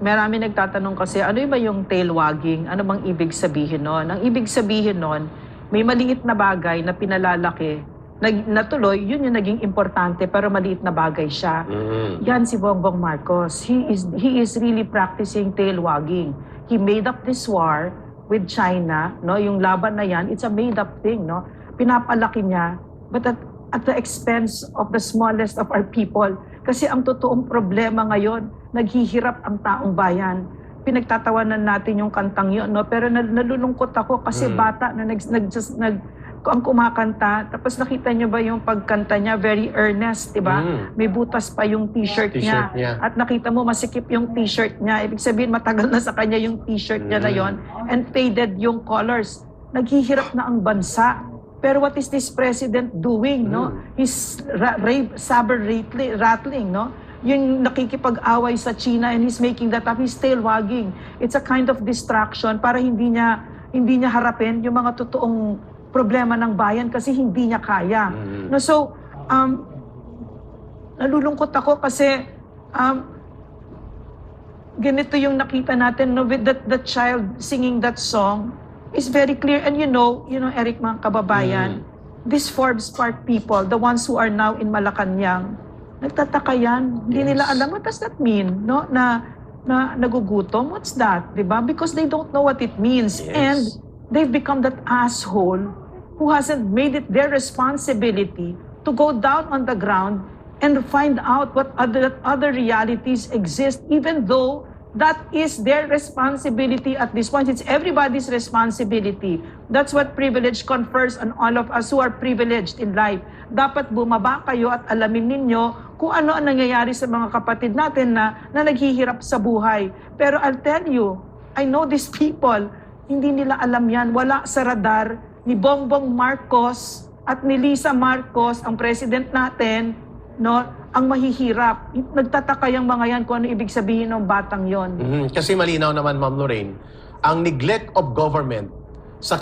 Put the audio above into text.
marami nagtatanong kasi, ano ba yung tail wagging? Ano bang ibig sabihin nun? Ang ibig sabihin nun, may maliit na bagay na pinalalaki, natuloy, yun yung naging importante, pero maliit na bagay siya. Yan si Bongbong Marcos. He is really practicing tail wagging. He made up this war with China, no? Yung laban na yan, it's a made up thing, no? Pinapalaki niya, but at the expense of the smallest of our people. Kasi ang totoong problema ngayon, naghihirap ang taong bayan. Pinagtatawanan natin yung kantang yun, no? Pero nalulungkot ako kasi bata na ang kumakanta. Tapos nakita niyo ba yung pagkanta niya, very earnest, di ba? May butas pa yung t-shirt niya. At nakita mo, masikip yung t-shirt niya. Ibig sabihin, matagal na sa kanya yung t-shirt niya na yon. And faded yung colors. Naghihirap na ang bansa. Pero what is this president doing, no? He's saber-rattling, no? Yung nakikipag-away sa China and he's making that up. He's tail wagging. It's a kind of distraction para hindi niya harapin yung mga totoong problema ng bayan kasi hindi niya kaya. No, so, nalulungkot ako kasi ganito yung nakita natin, no, with the child singing that song is very clear. And you know, Eric, mga kababayan, these Forbes Park people, the ones who are now in Malacanang, nagtataka yan. Hindi nila alam, what does that mean? No? Na nagugutom? What's that? Diba? Because they don't know what it means. And they've become that asshole who hasn't made it their responsibility to go down on the ground and find out what other realities exist, even though that is their responsibility at this point. It's everybody's responsibility. That's what privilege confers on all of us who are privileged in life. Dapat bumaba kayo at alamin ninyo kung ano ang nangyayari sa mga kapatid natin na naghihirap sa buhay. Pero I'll tell you, I know these people, hindi nila alam yan. Wala sa radar ni Bongbong Marcos at ni Lisa Marcos, ang president natin, no, ang mahihirap. Nagtataka yung mga yan kung ano ibig sabihin ng batang yon. Kasi malinaw naman, Ma'am Lorraine, ang neglect of government sa